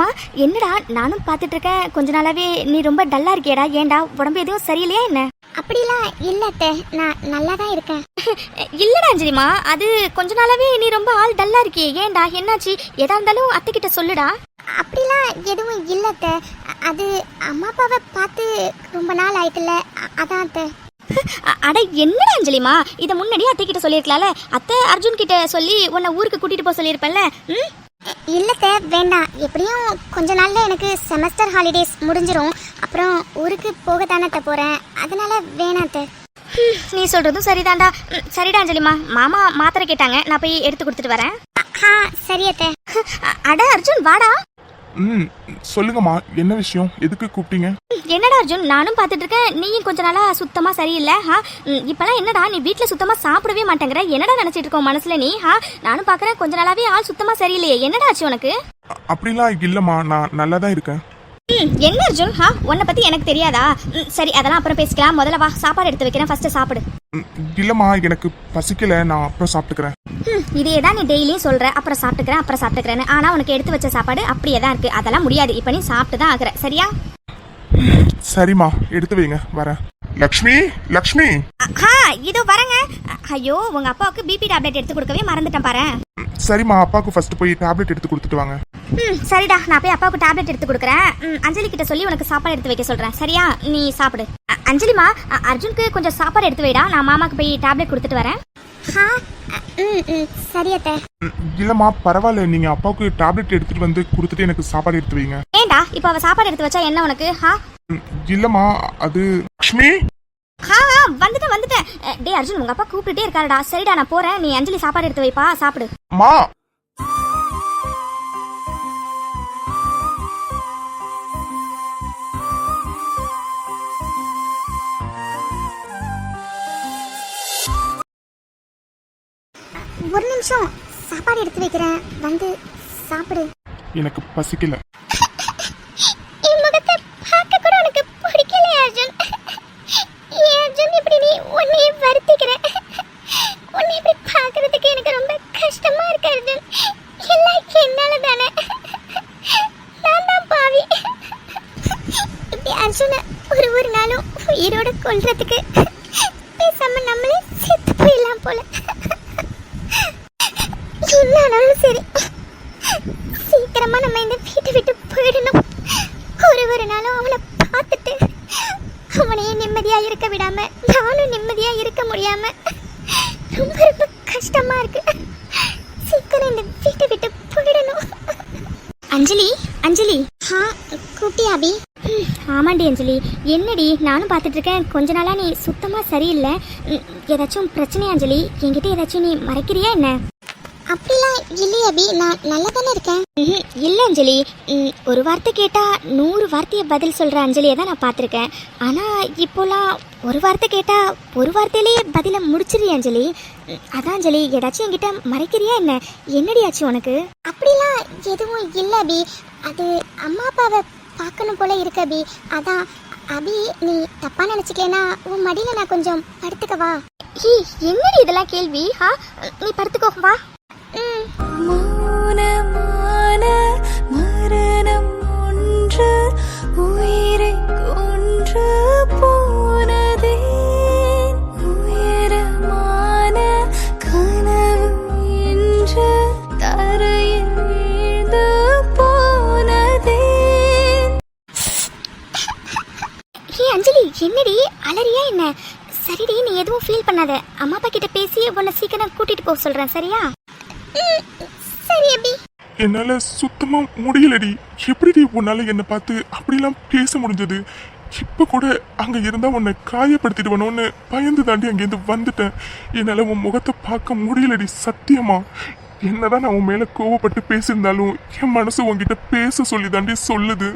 அம்மா என்னடா நானும் பார்த்துட்டு இருக்கேன், கொஞ்ச நாளாவே நீ ரொம்ப டல்லா இருக்கியடா. ஏன்டா உடம்பு எதுவும் சரியில்லையா என்ன? அப்படிலாம் இல்ல அத்தை, நான் நல்லா தான் இருக்கேன். இல்லடா அஞ்சலிமா, அது கொஞ்ச நாளாவே நீ ரொம்ப ஆள் டல்லா இருக்கியே, ஏன்டா என்னாச்சு? எதா இருந்தாலும் அத்தை கிட்ட சொல்லுடா. அப்படிலாம் எதுவும் இல்ல அத்தை, அது அம்மா அப்பாவை பார்த்து ரொம்ப நாள் ஆயிட்டுல, அதான் அத்தை. அட என்னடா அஞ்சலிமா, இதை முன்னாடி அத்தை கிட்ட சொல்லியிருக்கலாம்ல. அத்தை அர்ஜுன் கிட்ட சொல்லி உன்னை ஊருக்கு கூட்டிட்டு போக சொல்லியிருப்பேன்ல. இல்லத்த வேண்டாம், எப்படியும் கொஞ்ச நாள்ல எனக்கு செமஸ்டர் ஹாலிடேஸ் முடிஞ்சிரும், அப்புறம் ஊருக்கு போக தானே போறேன், அதனால வேணாத்த. நீ சொல்றதும் சரிதான்டா. சரிடா அஞ்சலிமா, மாமா மாத்திரை கேட்டாங்க, நான் போய் எடுத்து கொடுத்துட்டு வரேன். சரி அத்தை. அட அர்ஜுன் வாடா. சொல்லுங்கம்மா, என்ன விஷயம், எதுக்கு கூப்பிட்டீங்க? என்னடா அர்ஜுன், நானும் பார்த்துட்டு இருக்கேன், நீயும் கொஞ்ச நாளா சுத்தமா சரியில்லை. இப்பெல்லாம் என்னடா நீ வீட்டுல சுத்தமா சாப்பிடவே மாட்டேங்கிற, என்னடா நினைச்சிட்டு இருக்கோம் மனசுல நீ? நானும் பாக்குறேன் கொஞ்ச நாளாவே ஆள் சுத்தமா சரியில்லையே, என்னடா ஆச்சு உனக்கு? அப்படிலாம் இல்லம்மா, நான் நல்லா தான் இருக்கேன். என்ன அர்ஜுன், உன்னை பத்தி எனக்கு தெரியாதா? சரி அதெல்லாம் அப்புறம் பேசிக்கலாம், முதல்ல வா சாப்பாடு எடுத்து வைக்கிறேன், ஃபர்ஸ்ட் சாப்பிடு. இல்லம்மா, எனக்கு பசிக்கல, நான் அப்புறம் சாப்பிட்டுக்கிறேன். இதே தான் நீ டெய்லியும் சொல்ற, அப்புறம் சாப்பிட்டுக்கிறேன்னு. ஆனா உனக்கு எடுத்து வச்ச சாப்பாடு அப்படியே தான் இருக்கு, அதெல்லாம் முடியாது, இப்ப நீ சாப்பிட்டு தான் ஆகுற, சரியா? சரிம்மா, எடுத்து வைங்க, வரேன். லக்ஷ்மி, லக்ஷ்மி. இதோ வரேங்க. ஐயோ, உங்க அப்பாவுக்கு பிபி டேப்லெட் எடுத்து கொடுக்கவே மறந்துட்டேன் பாரு. சரிம்மா, அப்பாவுக்கு ஃபர்ஸ்ட் போய் டேப்லெட் எடுத்து கொடுத்துட்டு வாங்க. சரிடா, நான் போய் அப்பாவுக்கு டேப்லெட் எடுத்து கொடுக்குறேன். அஞ்சலி கிட்ட சொல்லி உனக்கு சாப்பாடு எடுத்து வைக்க சொல்றேன், சரியா? நீ சாப்பிடு. அஞ்சலிமா, அர்ஜுனுக்கு கொஞ்சம் சாப்பாடு எடுத்து வைடா, நான் மாமாக்கு போய் டேப்லெட் கொடுத்துட்டு வரேன். சரி அத்தை. இல்லம்மா பரவாயில்ல, நீங்க அப்பாவுக்கு டேப்லெட் எடுத்துட்டு வந்து கொடுத்துட்டு எனக்கு சாப்பாடு எடுத்து வைங்க. ஏண்டா இப்ப அவ சாப்பாடு எடுத்து வச்சா என்ன உனக்கு? இல்லம்மா, அது லக்ஷ்மி. வந்துட்டேன். டேய் அர்ஜுன், உங்க அப்பா கூப்பிட்டுட்டே இருக்காருடா. சரிடா நான் போறேன், நீ அஞ்சலி சாப்பாடு எடுத்து வைப்பா, சாப்பிடு. மா. ஒரு நிமிஷம், சாப்பாடு எடுத்து வைக்கிறேன், வந்து சாப்பிடு. எனக்கு பசிக்கல. என் முகத்தை பார்க்க கூட உனக்கு பிடிக்கல அர்ஜுன். ஏன் அர்ஜுன் இப்படி நீ உன்னையே வருத்திக்கிற? உன்னை இப்படி பார்க்கறதுக்கு எனக்கு ரொம்ப கஷ்டமா இருக்கு அர்ஜுன். எல்லாம் என்னால தானே, நான் தான் பாவி. இப்படி அர்ஜுனை ஒரு நாளும் உயிரோட கொல்றதுக்கு பேசாம நம்மளே செத்து போயிடலாம் போல. என்னாலும் சரி, சீக்கிரமா நம்ம இந்த வீட்டை விட்டு போயிடணும். ஒரு நாளும் அவனை பார்த்துட்டு அவனையே நிம்மதியா இருக்க விடாம நானும் நிம்மதியா இருக்க முடியாம ரொம்ப ரொம்ப கஷ்டமா இருக்கு. சீக்கிரம் இந்த வீட்டை விட்டு போயிடணும். அஞ்சலி, அஞ்சலி. கூட்டி அபி. ஆமாண்டி அஞ்சலி, என்னடி நானும் பார்த்துட்டு இருக்கேன், கொஞ்ச நாளா நீ சுத்தமா சரியில்லை. ஏதாச்சும் பிரச்சனையா அஞ்சலி? என்கிட்ட ஏதாச்சும் நீ மறைக்கிறியா என்ன? அப்படிலாம் இல்லையே அபி, நான் நல்லா தானே இருக்கேன். இல்ல அஞ்சலி, ஒரு வார்த்தை கேட்டா 100 வார்த்தையை பதில் சொல்ற அஞ்சலியை தான் நான் பார்த்துருக்கேன். ஆனா இப்போலாம் ஒரு வார்த்தை கேட்டா ஒரு வார்த்தையிலேயே பதில முடிச்சிருறிய அஞ்சலி. அதான் அஞ்சலி, ஏதாச்சும் என்கிட்ட மறைக்கிறியா என்ன? என்னடி ஆச்சு உனக்கு? அப்படிலாம் எதுவும் இல்லை அபி, அது அம்மா அப்பாவை பார்க்கணும் போல இருக்கு அபி, அதான். அபி நீ தப்பா நினைச்சுக்கேனா உன் மடியில நான் கொஞ்சம் படுத்துக்கவா? என்னடி இதெல்லாம் கேள்வி? நீ படுத்துக்கோ, வா. மௌனமான மரணம் ஒன்று உயிரை கொன்று போனதே, உயரமான கனவு என்று தரையில் வீழ்ந்து போனதே. அஞ்சலி என்னடி அலறியா என்ன? சரிடி, நீ எதுவும் ஃபீல் பண்ணாத, அம்மா அப்பா கிட்ட பேசி உன்னை சீக்கிரம் கூட்டிட்டு போக சொல்றேன், சரியா? சரி அபி. என்னால சுத்தமா முடியலடி. எப்படி உன்னால என்ன பார்த்து அப்படிலாம் பேச முடிஞ்சது? இப்ப கூட அங்க இருந்தா உன்னை காயப்படுத்திடுவனோன்னு பயந்து தாண்டி அங்கேருந்து வந்துட்டேன். என்னால உன் முகத்தை பார்க்க முடியலடி, சத்தியமா. என்னதான் நான் உன் மேல கோவப்பட்டு பேசியிருந்தாலும் என் மனசு உன்கிட்ட பேச சொல்லி தாண்டி சொல்லுது.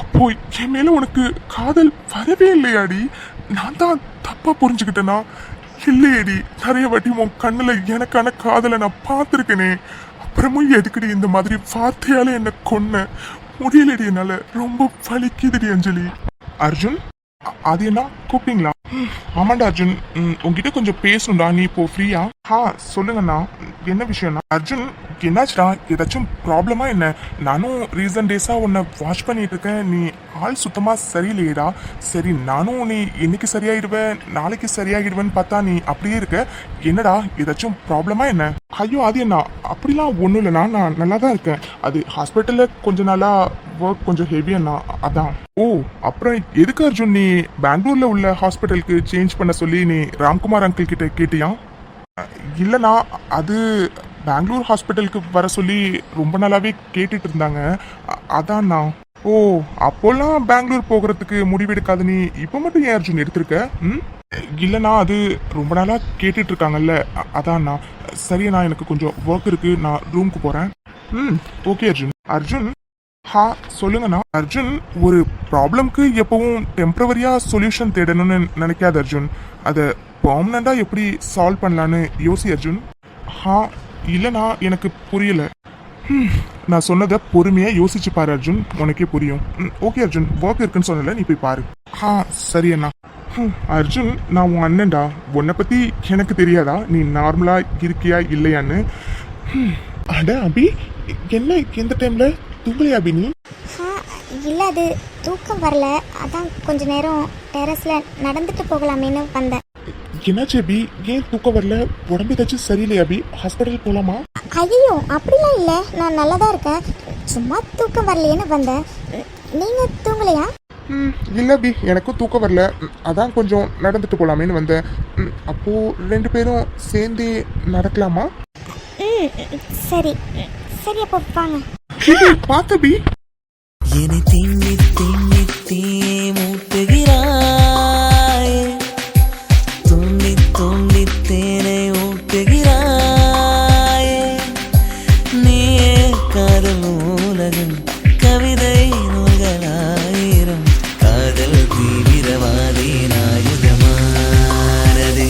அப்போ என் மேல உனக்கு காதல் வரவே இல்லையாடி? நான் தான் தப்பா புரிஞ்சுக்கிட்டேனா? இல்லையேடி, நிறைய வாட்டி உன் கண்ணுல எனக்கான காதலை நான் பார்த்துருக்கேனே. அப்புறமும் எதுக்குடி இந்த மாதிரி வார்த்தையால என்ன கொன்ன? முடியலடி, என்னால ரொம்ப வலிக்குதுடி அஞ்சலி. அர்ஜுன். அது என்ன கூப்பிட்டீங்களா? ஆமாண்டா அர்ஜுன், உங்ககிட்ட கொஞ்சம் பேசணும்டா. நீ இப்போ ஃப்ரீயா? சொல்லுங்கண்ணா. என்ன விஷயம்னா? அர்ஜுன், என்னாச்சுடா? ஏதாச்சும் ப்ராப்ளமா என்ன? நானும் ரீசன்ட் டேஸா உன்னை வாட்ச் பண்ணிட்டு இருக்கேன். நீ ஆள் சுத்தமா சரியில்லையேடா. சரி, நானும் நீ இன்னைக்கு சரியாயிடுவேன் நாளைக்கு சரியாகிடுவேன்னு பார்த்தா நீ அப்படியே இருக்க. என்னடா, ஏதாச்சும் ப்ராப்ளமா என்ன? ஐயோ, அது என்ன? அப்படிலாம் ஒன்றும் இல்லைண்ணா, நான் நல்லா தான் இருக்கேன். அது ஹாஸ்பிட்டலில் கொஞ்ச நாளா ஒர்க் கொஞ்சம் ஹெவியாண்ணா, அதான். ஓ, அப்புறம் எதுக்கு அர்ஜுன் நீ பெங்களூர்ல உள்ள ஹாஸ்பிட்டலுக்கு சேஞ்ச் பண்ண சொல்லி நீ ராம்குமார் அங்கிள் கிட்ட கேட்டியா? இல்லைண்ணா, அது பெங்களூர் ஹாஸ்பிட்டலுக்கு வர சொல்லி ரொம்ப நாளாவே கேட்டுட்டு இருந்தாங்க, அதான்ண்ணா. ஓ, அப்போல்லாம் பெங்களூர் போகிறதுக்கு முடிவெடுக்காது நீ இப்போ மட்டும் ஏன் அர்ஜுன் எடுத்திருக்க? இல்லைண்ணா, அது ரொம்ப நாளாக கேட்டுட்டு இருக்காங்கல்ல, அதான்ண்ணா. சரிண்ணா, எனக்கு கொஞ்சம் ஒர்க் இருக்கு, நான் ரூமுக்கு போகிறேன். ஓகே அர்ஜுன். அர்ஜுன், சொல்லுங்கண்ணா. அர்ஜுன், ஒரு ப்ராப்ளம்க்கு எப்பவும் டெம்பரவரியா சொல்யூஷன் தேடணும்னு நினைக்காத அர்ஜுன். அதை பெர்மனண்டா எப்படி சால்வ் பண்ணலான்னு யோசி அர்ஜுன். இல்லைண்ணா, எனக்கு புரியல. நான் சொன்னதை பொறுமையா யோசிச்சு பாரு அர்ஜுன், உனக்கே புரியும். ஓகே அர்ஜுன், ஒர்க் இருக்குன்னு சொன்னல, நீ போய் பாரு. சரி அண்ணா. அர்ஜுன், நான் உன் அண்ணன்டா. உன்னை பத்தி எனக்கு தெரியாதா நீ நார்மலா இருக்கியா இல்லையான்னு? அட அபி, என்ன இந்த டைம்ல தூங்கலையா அபி நீ? இல்லை, அது தூக்கம் வரல, அதான் கொஞ்ச நேரம் டெரஸில் நடந்துட்டு போகலாமேன்னு வந்தேன். என்னாச்சு அபி? ஏன் தூக்கம் வரல? உடம்பு ஏதாச்சும் சரியில்லையா அபி? ஹாஸ்பிட்டல் போலாமா? ஐயோ, அப்படிலாம் இல்லை, நான் நல்லா தான் இருக்கேன். சும்மா தூக்கம் வரலையேன்னு வந்தேன். நீங்கள் தூங்கலையா? இல்லை அபி, எனக்கும் தூக்கம் வரல, அதான் கொஞ்சம் நடந்துட்டு போலாமேன்னு வந்தேன். அப்போ 2 பேரும் சேர்ந்து நடக்கலாமா? சரி சரி, அப்போ வாங்க. பார்த்து அபி. என்னை திண்ணி திண்ணி தீ மூட்டுகிறாய், துண்ணி துண்ணி தேனை ஊட்டுகிறாய். நீயே காதல் உலகம், கவிதை நூல்களாயிரம், காதல் தீவிரவாதி நாயுதமானது.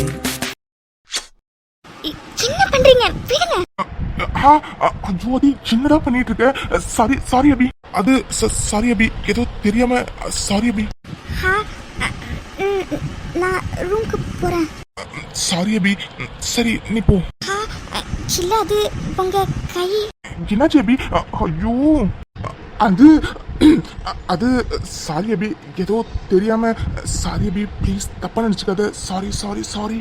என்ன பண்றீங்க? விடுங்க. ஜோதி, என்னடா பண்ணிட்டு இருக்க? சாரி அபி. அது சாரி அபி, ஏதோ தெரியாம. சாரி அபி. நான் ரூமுக்கு போறேன். சாரி அபி. சரி, நீ போ. இல்ல, அது உங்க கை. என்னாச்சு அபி? ஐயோ, அது அது சாரி அபி, ஏதோ தெரியாம. சாரி அபி, ப்ளீஸ் தப்பா நினைச்சுக்காத. Sorry sorry sorry.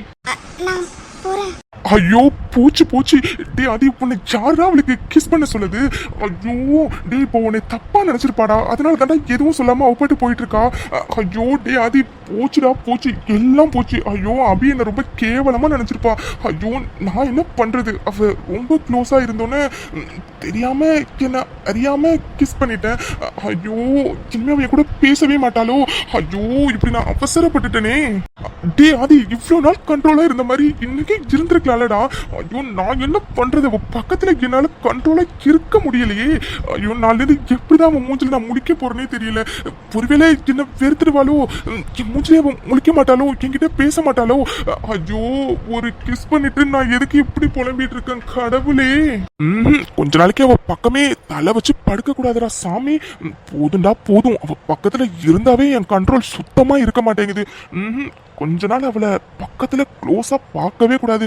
நான் போறேன். ஐயோ, போச்சு. டே அது உன்னை யாரா அவளுக்கு கிஸ் பண்ண சொல்லுது? ஐயோ டே, இப்போ உன்னை தப்பா நினைச்சிருப்பாடா, அதனால தாண்டா எதுவும் சொல்லாம அவப்பாட்டு போயிட்டு இருக்கா. ஐயோ டே, அது போச்சு, எல்லாம் போச்சு. ஐயோ, அபி என்ன ரொம்ப கேவலமா நினைச்சிருப்பா. ஐயோ, நான் என்ன பண்றது? அவ ரொம்ப க்ளோஸா இருந்தோன்னே தெரியாம என்ன அறியாம கிஸ் பண்ணிட்டேன். ஐயோ, இனிமே அவ கூட பேசவே மாட்டாளோ? ஐயோ, இப்படி நான் அவசரப்பட்டுட்டேனே. டே அது இவ்வளவு நாள் கண்ட்ரோலா இருந்த மாதிரி இன்னைக்கு இருந்திருக்கலாம்லடா. ஐயோ, நான் என்ன பண்றது? பக்கத்துல என்னால கண்ட்ரோலா இருக்க முடியலையே. ஐயோ, நாள்ல இருந்து எப்படிதான் அவன் மூஞ்சில நான் முடிக்க போறேனே தெரியல. ஒருவேளை என்ன வெறுத்துடுவாளோ? என் மூஞ்சிலே அவன் முழிக்க மாட்டாளோ? என்கிட்ட பேச மாட்டாளோ? ஐயோ, ஒரு கிஸ் பண்ணிட்டு நான் எதுக்கு இப்படி புலம்பிட்டு இருக்கேன் கடவுளே. கொஞ்ச நாளைக்கு அவ பக்கமே தலை வச்சு படுக்க கூடாதுடா சாமி. போதும்டா போதும். அவ பக்கத்துல இருந்தாவே என் கண்ட்ரோல் சுத்தமா இருக்க மாட்டேங்குது. கொஞ்ச நாள் அவளை பக்கத்துல க்ளோஸா பார்க்கவே கூடாது.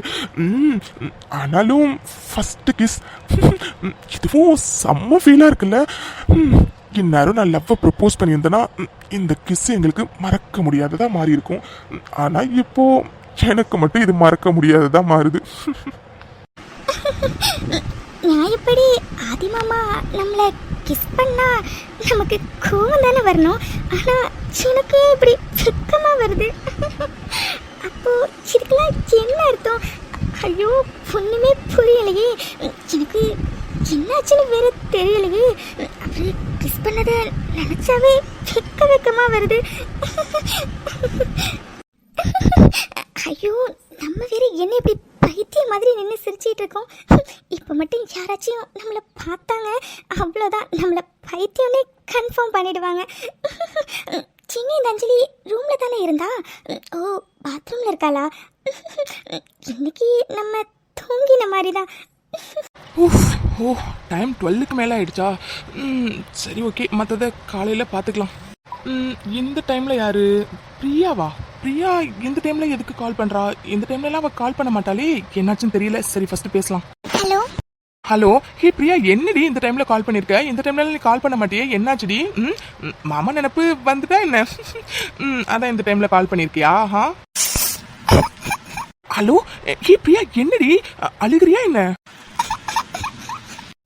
ஆனாலும் ஃபர்ஸ்ட் கிஸ் இதுவும் செம்ம ஃபீலா இருக்குல்ல. இந்நேரம் நான் லவ்வை ப்ரப்போஸ் பண்ணியிருந்தேன்னா இந்த கிஸ் எங்களுக்கு மறக்க முடியாததா மாறி இருக்கும். ஆனா இப்போ எனக்கு மட்டும் இது மறக்க முடியாததா மாறுது. நான் எப்படி ஆதிமாமா நம்மளை கிஸ் பண்ணா நமக்கு கோவம் தானே வரணும். ஆனா எனக்கு இப்படி வெக்கமா வருது. அப்போ இதுக்கெல்லாம் என்ன அர்த்தம்? ஐயோ, ஒண்ணுமே புரியலையே. எனக்கு என்னாச்சுன்னு வேற தெரியலையே. அப்படி கிஸ் பண்ணதை நினைச்சாவே வெக்கமா வருது. ஐயோ, நம்ம வேற என்ன இப்படி பைத்திய மாதிரி நின்று சிரிச்சிட்டு இருக்கோம். இப்போ மட்டும் யாராச்சும் நம்மளை பார்த்தாங்க, அவ்வளோதான், நம்மளை பைத்தியம்னே கன்ஃபார்ம் பண்ணிடுவாங்க. சின்ன இந்த அஞ்சலி ரூம்ல தானே இருந்தா? ஓ, பாத்ரூம்ல இருக்காளா? இன்னைக்கு நம்ம தூங்கின மாதிரி தான். ஓ, டைம் 12க்கு மேலே ஆயிடுச்சா? சரி, ஓகே, மற்றதை காலையில் பார்த்துக்கலாம். இந்த டைமில் யார்? பிரியாவா? பிரியா இந்த டைம்ல எதுக்கு கால் பண்றா? இந்த டைம்ல எல்லாம் அவ கால் பண்ண மாட்டாளே, என்னாச்சுன்னு தெரியல. சரி ஃபர்ஸ்ட் பேசலாம். ஹலோ ஹலோ, ஹே பிரியா, என்னடி இந்த டைம்ல கால் பண்ணிருக்க? இந்த டைம்ல நீ கால் பண்ண மாட்டியே, என்னாச்சுடி? மாமா நினப்பு வந்துட்டா என்ன? அதான் இந்த டைம்ல கால் பண்ணிருக்கியா? ஹலோ, ஹே பிரியா, என்னடி அழுகிறியா என்ன?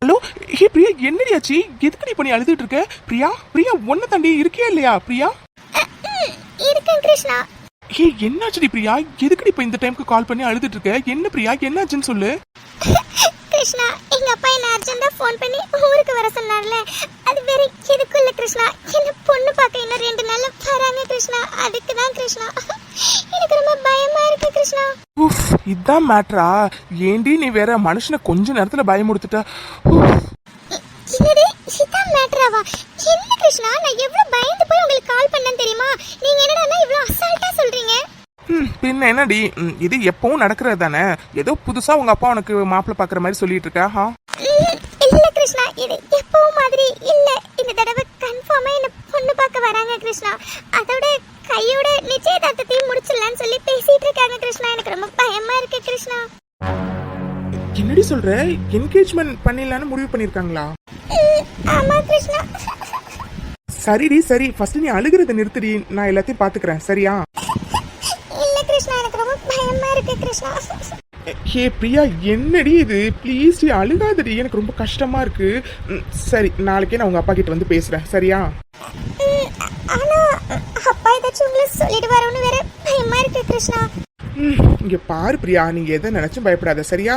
ஹலோ, ஹே பிரியா, என்னடி ஆச்சு? எதுக்கு இப்ப நீ அழுதுட்டு இருக்க? பிரியா பிரியா, ஒன்ன தாண்டி இருக்கியா இல்லையா பிரியா? இருக்கேன் கிருஷ்ணா. ஹே, என்னாச்சுடி பிரியா? எதுக்கு இப்ப இந்த டைம்க்கு கால் பண்ணி அழுதுட்டு இருக்க? என்ன பிரியா, என்னாச்சுன்னு சொல்லு. கிருஷ்ணா, எங்க அப்பா என்ன அர்ஜென்ட்டா ஃபோன் பண்ணி ஊருக்கு வர சொன்னார்ல, அது வேற எதுக்கும் இல்ல கிருஷ்ணா. என்ன பொண்ணு பார்க்க இன்னும் 2 நாள்ல வராங்க கிருஷ்ணா. அதுக்கு தான் கிருஷ்ணா. எனக்கு ரொம்ப பயமா இருக்கு கிருஷ்ணா. உஃப், இதான் மேட்ரா? ஏண்டி நீ வேற மனுஷனை கொஞ்ச நேரத்துல பயமுடுத்துட்ட. என்னது, இதான் மேட்டராவா? என்ன கிருஷ்ணா, நான் எவ்வளவு பயந்து போய் உங்களுக்கு கால் பண்ணேன்னு தெரியுமா? நீங்க என்னடா இவ்வளவு அசால்ட்டா சொல்றீங்க? பின்ன என்னடி, இது எப்பவும் நடக்கிறது தானே. ஏதோ புதுசா உங்க அப்பா உனக்கு மாப்பிள்ள பாக்குற மாதிரி சொல்லிட்டு இருக்கா? இல்ல கிருஷ்ணா, இது எப்பவும் மாதிரி இல்ல. இந்த தடவை கன்ஃபார்மா என்ன பொண்ணு பார்க்க வராங்க கிருஷ்ணா. அதோட கையோட நிச்சயதார்த்தத்தையும் முடிச்சிடலான்னு சொல்லி பேசிட்டு இருக்காங்க கிருஷ்ணா. எனக்கு ரொம்ப பயமா இருக்கு கிருஷ்ணா. என்னடி சொல்ற? என்கேஜ்மெண்ட் பண்ணிடலான்னு முடிவு பண்ணிருக்காங்களா? ஆமா கிருஷ்ணா. சரிடி சரி, ஃபர்ஸ்ட் நீ அழுகிறத நிறுத்துடி, நான் எல்லாத்தையும் பாத்துக்கிறேன், சரியா? இல்ல கிருஷ்ணா, எனக்கு ரொம்ப பயமா இருக்கு கிருஷ்ணா. ஹே பிரியா, என்னடி இது? ப்ளீஸ் அழுகாதடி, எனக்கு ரொம்ப கஷ்டமா இருக்கு. சரி, நாளைக்கே நான் உங்க அப்பா கிட்ட வந்து பேசுறேன், சரியா? ஆனா அப்பா ஏதாச்சும் உங்களுக்கு சொல்லிடுவாரோன்னு வேற பயமா இருக்கு கிருஷ்ணா. இங்க பாரு பிரியா, நீங்க எதை நினைச்சும் பயப்படாத, சரியா?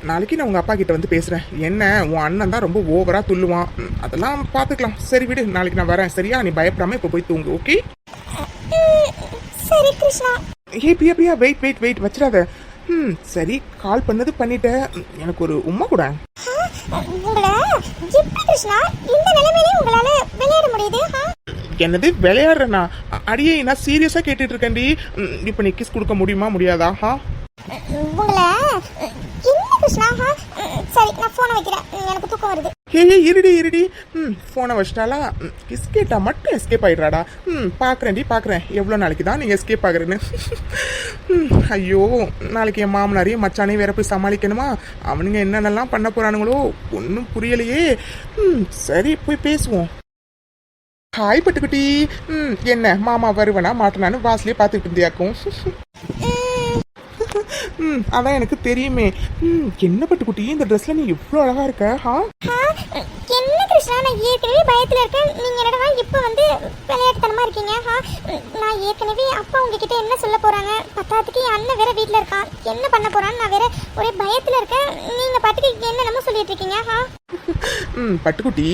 நாளைக்கு நான் உங்க அப்பா கிட்ட வந்து பேசுறேன். என்ன, உன் அண்ணன் தான் ரொம்ப ஓவரா துள்ளுவான், அதெல்லாம் பாத்துக்கலாம். சரி விடு, நாளைக்கு நான் வரேன், சரியா? நீ பயப்படாம இப்ப போய் தூங்கு, ஓகே? சரி கிருஷ்ணா. ஹே பிரியா பிரியா, வெயிட் வச்சிடாத. சரி, கால் பண்ணது பண்ணிட்டேன். எனக்கு ஒரு உம்மா கூட. உங்களை எப்படி கிருஷ்ணா இந்த நிலைமையிலே உங்களால விளையாட முடியுது? என்னது விளையாடுறேனா? அடியே, நான் சீரியஸா கேட்டுட்டு இருக்கேன்டி. இப்ப நீ கிஸ் கொடுக்க முடியுமா முடியாதா? உங்களை என்ன கிருஷ்ணா? சரி, நான் போனை வைக்கிறேன், எனக்கு தூக்கம் வருது. ஹே இருடி. போனை வச்சிட்டாலா? கிஸ் கேட்டா மட்டும் எஸ்கேப் ஆயிடுறாடா. பாக்குறேன் எவ்வளவு நாளைக்கு தான் நீங்க எஸ்கேப் ஆகுறேன்னு. ஐயோ, நாளைக்கு என் மாமனாரையும் மச்சானையும் வேற போய் சமாளிக்கணுமா? அவனுங்க என்னென்னலாம் பண்ண போறானுங்களோ ஒன்னும் புரியலையே. சரி, போய் பேசுவோம். ஹாய் பட்டுக்குட்டி. என்ன மாமா வருவனா மாட்டனான்னு வாசலே பாத்துக்கிட்டு இருந்தியாக்கும். அதான் எனக்கு தெரியுமே. என்ன பட்டுக்குட்டி, இந்த ட்ரெஸ்ல நீ எவ்வளவு அழகா இருக்க. என்ன கிருஷ்ணா, நான் ஏற்கனவே பயத்துல இருக்கேன், நீங்க என்னடா இப்ப வந்து விளையாட்டுத்தனமா இருக்கீங்க? நான் ஏற்கனவே அப்பா உங்ககிட்ட என்ன சொல்ல போறாங்க, பத்தாத்துக்கு என் அண்ணன் வேற வீட்டுல இருக்கான், என்ன பண்ண போறான்னு நான் வேற ஒரே பயத்துல இருக்கேன். நீங்க பாட்டுக்கு என்னென்னமோ சொல்லிட்டு இருக்கீங்க. பட்டுக்குட்டி,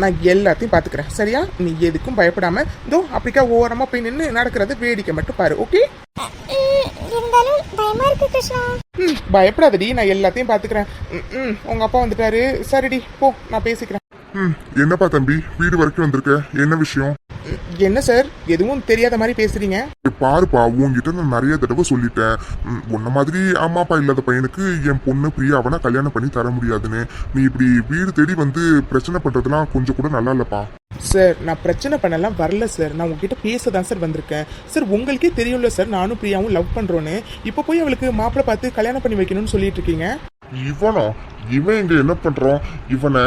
நான் எல்லாத்தையும் பாத்துக்கிறேன், சரியா? நீ எதுக்கும் பயப்படாம இதோ அப்படிக்கா ஓரமா போய் நின்று நடக்கிறது வேடிக்கை மட்டும் பாரு, ஓகே? இருந்தாலும் பயமா இருக்கு கிருஷ்ணா. பயப்படாதடி, நான் எல்லாத்தையும் பாத்துக்கிறேன். உங்க அப்பா வந்துட்டாரு. சரிடி, போ, நான் பேசிக்கிறேன். என்னப்பா தம்பி, வீடு வரைக்கும் வந்திருக்க, என்ன விஷயம்? என்ன சார், எதுவும் தெரியாத மாதிரி பேசுறீங்க? பாருப்பா, உன்கிட்ட நான் நிறைய தடவை சொல்லிட்டேன், உன்ன மாதிரி அம்மா அப்பா இல்லாத பையனுக்கு என் பொண்ணு பிரியாவனா கல்யாணம் பண்ணி தர முடியாதுன்னு. நீ இப்படி வீடு தேடி வந்து பிரச்சனை பண்றதுலாம் கொஞ்சம் கூட நல்லா இல்லப்பா. சார், நான் பிரச்சனை பண்ணலாம் வரல சார், நான் உங்ககிட்ட பேச தான் சார் வந்திருக்கேன். சார், உங்களுக்கே தெரியும்ல சார், நானும் பிரியாவும் லவ் பண்றோன்னு. இப்போ போய் அவளுக்கு மாப்பிள்ளை பார்த்து கல்யாணம் பண்ணி வைக்கணும்னு சொல்லிட்டு இருக்கீங்க. இவனா? இவன் இங்க என்ன பண்றான்? இவனை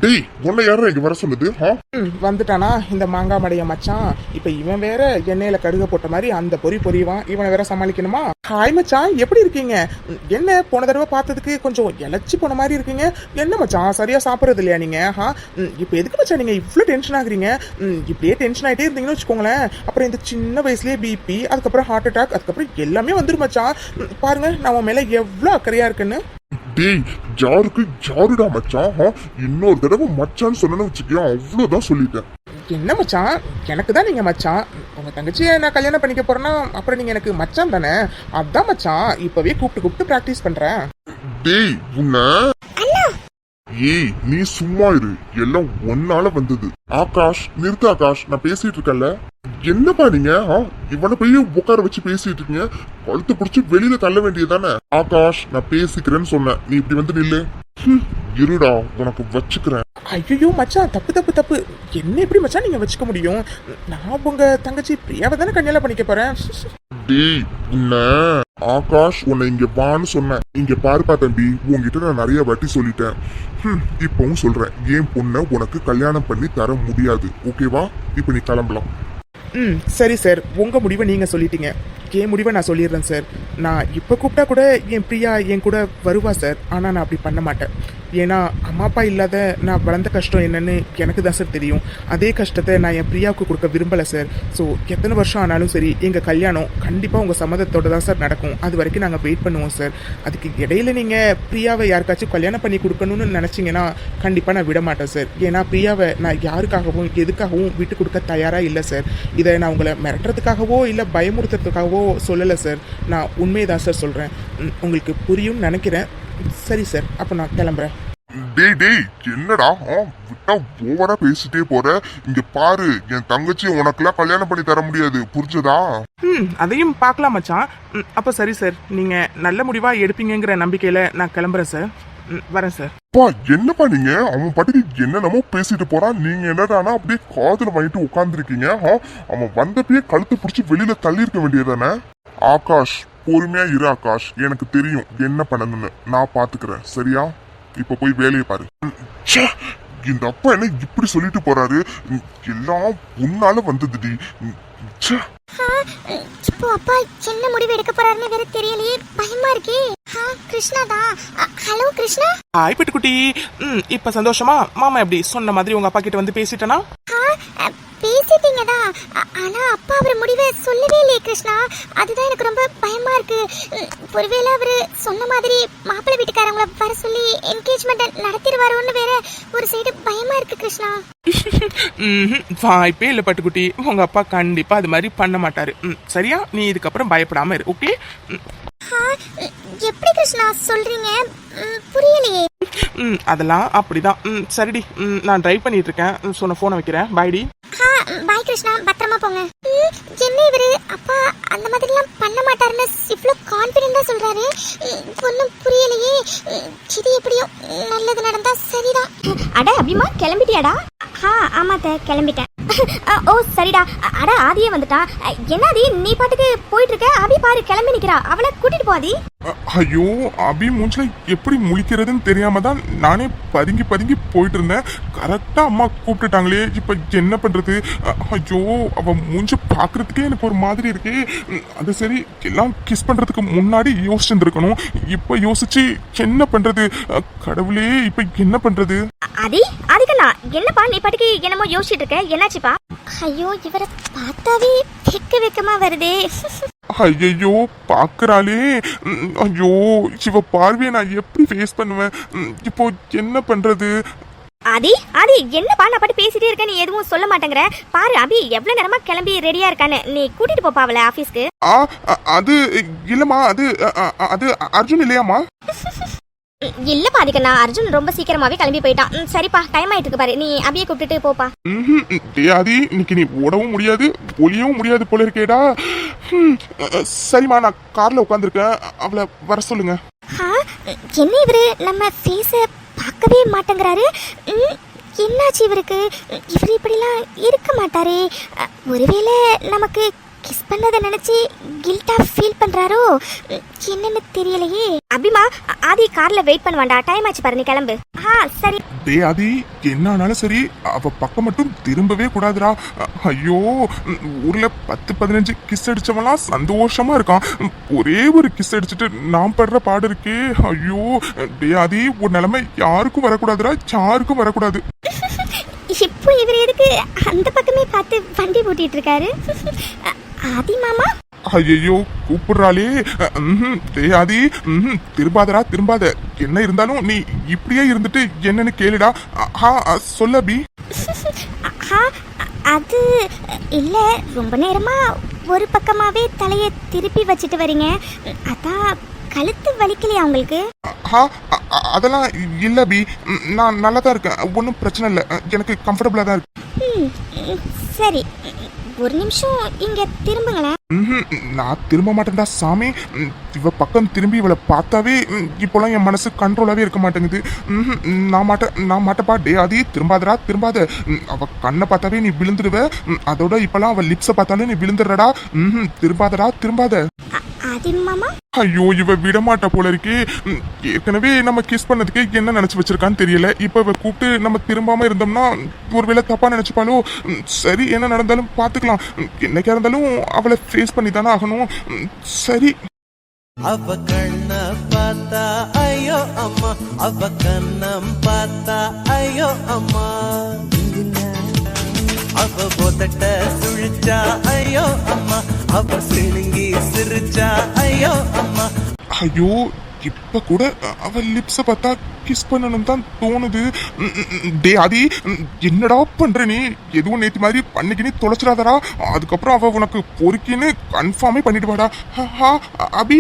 டேய், உன்னை யாரும் இங்க வர சொல்லுது? வந்துட்டானா இந்த மாங்காய் மடைய மச்சான்? இப்ப இவன் வேற எண்ணெயில கடுக போட்ட மாதிரி அந்த பொரிவான், இவனை வேற சமாளிக்கணுமா? ஹாய் மச்சான், எப்படி இருக்கீங்க? என்ன போன தடவை பார்த்ததுக்கு கொஞ்சம் இழைச்சி போன மாதிரி இருக்கீங்க. என்ன மச்சான், சரியா சாப்பிட்றது இல்லையா நீங்க? இப்ப எதுக்கு மச்சான் நீங்க இவ்வளவு டென்ஷன் ஆகுறீங்க? இப்படியே டென்ஷன் ஆயிட்டே இருந்தீங்கன்னு வச்சுக்கோங்களேன், அப்புறம் இந்த சின்ன வயசுலயே பிபி, அதுக்கப்புறம் ஹார்ட் அட்டாக், அதுக்கப்புறம் எல்லாமே வந்துரும் மச்சான். பாருங்க, நான் உன் மேல எவ்வளவு அக்கறையா இருக்குன்னு. டேய், ஜாருக்கு ஜாருடா மச்சான். இன்னொரு தடவை மச்சான்னு சொன்னு வச்சுக்கியா, அவ்வளவுதான் சொல்லிட்டேன். என்ன மச்சான், எனக்கு தான் நீங்க மச்சான். உங்க தங்கச்சியை நான் கல்யாணம் பண்ணிக்க போறேன்னா அப்புறம் நீங்க எனக்கு மச்சான் தானே? அதான் மச்சான், இப்பவே கூப்பிட்டு பிராக்டிஸ் பண்றேன். டேய், உன்ன ஏய், நீ சும்மா இரு, எல்லாம் ஒன்னால வந்தது. ஆகாஷ், நிறுத்து ஆகாஷ், நான் பேசிட்டு இருக்கேன்ல. என்னப்பா நீங்க இவனை போய் உட்கார வச்சு பேசிட்டு இருக்கீங்க? கழுத்து பிடிச்சி வெளியில தள்ள வேண்டியதானே? ஆகாஷ், நான் பேசிக்கிறேன்னு சொன்னேன், நீ இப்படி வந்து நில்லு. இருடா, உனக்கு வச்சுக்கிறேன். ஐயோ மச்சான், தப்பு தப்பு தப்பு. என்ன எப்படி மச்சான் நீங்க வச்சுக்க முடியும்? நான் உங்க தங்கச்சி பிரியாவை தானே கல்யாணம் பண்ணிக்க போறேன். டேய் என்ன ஆகாஷ் உன்னை இங்க வான்னு சொன்னேன். இங்க பாருப்பா தம்பி, உன்கிட்ட நான் நிறைய வாட்டி சொல்லிட்டேன். இப்பவும் சொல்றேன், என் பொண்ணை உனக்கு கல்யாணம் பண்ணி தர முடியாது. ஓகேவா? இப்ப நீ கிளம்பலாம். சரி சார், உங்க முடிவை நீங்க சொல்லிட்டீங்க. என் முடிவை நான் சொல்லிடுறேன் சார். நான் இப்போ கூப்பிட்டா கூட என் பிரியா என் கூட வருவா சார். ஆனால் நான் அப்படி பண்ண மாட்டேன். ஏன்னா அம்மா அப்பா இல்லாத நான் வளர்ந்த கஷ்டம் என்னன்னு எனக்கு தான் சார் தெரியும். அதே கஷ்டத்தை நான் என் பிரியாவுக்கு கொடுக்க விரும்பலை சார். ஸோ எத்தனை வருஷம் ஆனாலும் சரி எங்கள் கல்யாணம் கண்டிப்பாக உங்கள் சம்மதத்தோடு தான் சார் நடக்கும். அது வரைக்கும் நாங்கள் வெயிட் பண்ணுவோம் சார். அதுக்கு இடையில நீங்கள் பிரியாவை யாருக்காச்சும் கல்யாணம் பண்ணி கொடுக்கணும்னு நினச்சிங்கன்னா கண்டிப்பாக நான் விட மாட்டேன் சார். ஏன்னா பிரியாவை நான் யாருக்காகவும் எதுக்காகவும் விட்டு கொடுக்க தயாராக இல்லை சார். இதை நான் உங்களை மிரட்டுறதுக்காகவோ இல்லை பயமுறுத்துறதுக்காகவோ சொல்லலை சார். நான் உண்மையை தான் சார் சொல்கிறேன். உங்களுக்கு புரியும்னு நினைக்கிறேன். சரி சார், அப்போ நான் கிளம்புறேன். டேய் என்னடா விட்டா ஓவரா பேசிட்டே போற. இங்க பாரு, என் தங்கச்சி உனக்கெல்லாம் கல்யாணம் பண்ணி தர முடியாது, புரிஞ்சதா? அதையும் பார்க்கலாம் மச்சான். அப்போ சரி சார், நீங்கள் நல்ல முடிவாக எடுப்பீங்கிற நம்பிக்கையில் நான் கிளம்புறேன் சார். வரேன் சார். பா என்னப்பா நீங்க, அவன் பாட்டுக்கு என்னென்னமோ பேசிட்டு போறான். நீங்க என்னடானா அப்படியே காதுல வாங்கிட்டு உட்காந்துருக்கீங்க. அவன் வந்தப்பயே கழுத்து பிடிச்சி வெளியில தள்ளி இருக்க வேண்டியதானே? ஆகாஷ் பொறுமையா இரு ஆகாஷ், எனக்கு தெரியும் என்ன பண்ணணும்னு. நான் பாத்துக்கிறேன், சரியா? இப்ப போய் வேலையை பாரு. இந்த அப்பா என்ன இப்படி சொல்லிட்டு போறாரு? எல்லாம் உன்னால வந்ததுடி. இப்போ அப்பா என்ன முடிவு எடுக்க போறாருன்னு வேற தெரியலையே, பயமா இருக்கே. கிருஷ்ணா தான். ஹலோ கிருஷ்ணா. ஹாய் பெட்டுக்குட்டி. இப்போ சந்தோஷமா? மாமா எப்படி சொன்ன மாதிரி உங்க அப்பா கிட்ட வந்து பேசிட்டேனா? பேசிட்டீங்கடா. ஆனா அப்பா அவர் முடிவை சொல்லவே இல்லையே கிருஷ்ணா. அதுதான் எனக்கு ரொம்ப பயமா இருக்கு. ஒருவேளை அவரு சொன்ன மாதிரி மாப்பிள்ளை வீட்டுக்காரங்கள வர சொல்லி என்கேஜ்மெண்ட் நடத்திடுவாரோன்னு வேற ஒரு சைடு பயமா இருக்கு கிருஷ்ணா. வாய்ப்பே இல்லை பட்டுக்குட்டி. உங்க அப்பா கண்டிப்பா அது மாதிரி பண்ண மாட்டாரு. சரியா? நீ இதுக்கப்புறம் பயப்படாம இரு. ஓகே? எப்படி கிருஷ்ணா சொல்றீங்க? புரியலையே. அதெல்லாம் அப்படிதான். சரிடி, நான் டிரைவ் பண்ணிட்டு இருக்கேன். சொன்ன போனை வைக்கிறேன். பாய்டி. பாய் கிருஷ்ணா, பத்திரமா போங்க. என்ன இவரு அப்பா அந்த மாதிரிலாம் பண்ண மாட்டாருன்னு இவ்வளோ கான்ஃபிடென்ட்டா சொல்றாரு. ஒன்றும் புரியலையே. இது எப்படியோ நல்லது நடந்தா சரிதான். அட அபிமா, கிளம்பிட்டியாடா? ஆமாத்த கிளம்பிட்டேன். ஓ சரிடா. அட ஆதியே வந்துட்டா. என்னடி நீ பாட்டுக்கு போயிட்டு இருக்க? அபி பாரு கிளம்பி நிக்கிறா. அவளை கூட்டிட்டு போதி. ஐயோ, அபி மூஞ்சில எப்படி முழிக்கிறதுன்னு தெரியாம தான் நானே பதுங்கி பதுங்கி போயிட்டு இருந்தேன். கரெக்டா அம்மா கூப்பிட்டுட்டாங்களே, இப்ப என்ன பண்றது? ஐயோ, அவ மூஞ்சி பாக்குறதுக்கே எனக்கு ஒரு மாதிரி இருக்கு. அது சரி, எல்லாம் கிஸ் பண்றதுக்கு முன்னாடி யோசிச்சுருக்கணும். இப்ப யோசிச்சு என்ன பண்றது? கடவுளே, இப்ப என்ன பண்றது? அதுக்குண்ணா என்னப்பா நீ பாட்டுக்கு என்னமோ யோசிச்சுட்டு இருக்க? என்னாச்சுப்பா? ஐயோ, இவரை பார்த்தாவே வெக்கமா வருதே. ஐயோ பாக்குறாளே. ஐயோ, இவ பார்வையை நான் எப்படி ஃபேஸ் பண்ணுவேன்? இப்போ என்ன பண்றது? ஆதி என்னப்பா நான் பாட்டு பேசிட்டே இருக்க, நீ எதுவும் சொல்ல மாட்டேங்கிற? பாரு அபி எவ்வளவு நேரமா கிளம்பி ரெடியா இருக்கான்னு. நீ கூட்டிட்டு போப்பா அவளை ஆபீஸ்க்கு. அது இல்லம்மா, அது அர்ஜுன் இல்லையாமா? இல்லப்பா அதுக்குண்ணா, அர்ஜுன் ரொம்ப சீக்கிரமாவே கிளம்பி போயிட்டான். சரிப்பா, டைம் ஆயிட்டு இருக்கு பாரு. நீ அபியை கூப்பிட்டுட்டு போப்பா. ஆதி, இன்னைக்கு நீ ஓடவும் முடியாது ஒளியவும் முடியாது போல இருக்கேடா. சரிம்மா, நான் கார்ல உட்காந்துருக்கேன். அவளை வர சொல்லுங்க. என்ன இவரு நம்ம ஃபேஸ பார்க்கவே மாட்டேங்கிறாரு. என்னாச்சு இவருக்கு? இவர் இப்படிலாம் இருக்க மாட்டாரே. ஒருவேளை நமக்கு கிஸ் பண்ணதை நினைச்சு கில்ட்டா ஃபீல் பண்றாரோ என்னன்னு தெரியலையே. அபிமா, ஆதி கார்ல வெயிட் பண்ணுவாண்டா. டைம் ஆச்சு பாரு, நீ கிளம்பு. சரி. டேய் ஆதி, என்ன ஆனாலும் சரி அவ பக்கம் மட்டும் திரும்பவே கூடாதுடா. ஐயோ, ஊர்ல 10-15 கிஸ் அடிச்சவெல்லாம் சந்தோஷமா இருக்கான். ஒரே ஒரு கிஸ் அடிச்சுட்டு நான் படுற பாடு இருக்கே. ஐயோ, டே ஆதி, உன் நிலைமை யாருக்கும் வரக்கூடாதுடா, யாருக்கும் வரக்கூடாது. இப்போ இவர் எதுக்கு அந்த பக்கமே பார்த்து வண்டி ஓட்டிட்டு இருக்காரு? ஆதி மாமா. ஐயோ, கூப்பிடுறாளே. டே ஆதி, திரும்பாதடா, திரும்பாத. என்ன இருந்தாலும் நீ இப்படியே இருந்துட்டு என்னன்னு கேளுடா. சொல்ல அபி. அது இல்ல, ரொம்ப நேரமா ஒரு பக்கமாவே தலைய திருப்பி வச்சுட்டு வரீங்க. அதான் கழுத்து வலிக்கலையா உங்களுக்கு? அதெல்லாம் இல்ல அபி, நான் நல்லா தான் இருக்கேன். ஒன்றும் பிரச்சனை இல்லை, எனக்கு கம்ஃபர்டபுளா தான் இருக்கு. சரி, ஒரு நிமிஷம் இங்க திரும்புங்களேன். நான் திரும்ப மாட்டேன்டா சாமி. இவ பக்கம் திரும்பி இவளை பார்த்தாவே இப்போலாம் என் மனசு கண்ட்ரோலாவே இருக்க மாட்டேங்குது. நான் மாட்டப்பா. டே ஆதி, திரும்பாதடா, திரும்பாத. அவ கண்ணை பார்த்தாவே நீ விழுந்துடுவ. அதோட இப்பெல்லாம் அவ லிப்ஸை பார்த்தாலே நீ விழுந்துடுறடா. திரும்பாதடா, திரும்பாத. ஆதி மாமா, ஐயோ, இவ விடமாட்டா போல இருக்கே. ஏற்கனவே நம்ம கிஸ் பண்ணதுக்கு என்ன நினைச்சு வச்சிருக்கான்னு தெரியல. இப்ப இவ கூப்பிட்டு நம்ம திரும்பாம இருந்தோம்னா ஒருவேளை தப்பா நினைச்சுப்பாலோ. சரி, என்ன நடந்தாலும் பாத்துக்கலாம். என்னைக்கா இருந்தாலும் அவளை ஃபேஸ் பண்ணி தானே ஆகணும். சரி. அவ கண்ண பார்த்தா ஐயோ அம்மா, அவ கண்ணம் பார்த்தா ஐயோ அம்மா, அவ போதட்ட சுழிச்சா ஐயோ அம்மா, அவ சிணுங்கி சிரிச்சா ஐயோ அம்மா. ஐயோ, இப்ப கூட அவ லிப்ஸ பார்த்தா கிஸ் பண்ணணும் தான் தோணுது. டே ஆதி, என்னடா பண்ற நீ? எதுவும் நேத்து மாதிரி பண்ணிக்கினே தொலைச்சிடாதடா. அதுக்கப்புறம் அவ உனக்கு பொறுக்கின்னு கன்ஃபார்மே பண்ணிட்டு வாடா. அபி,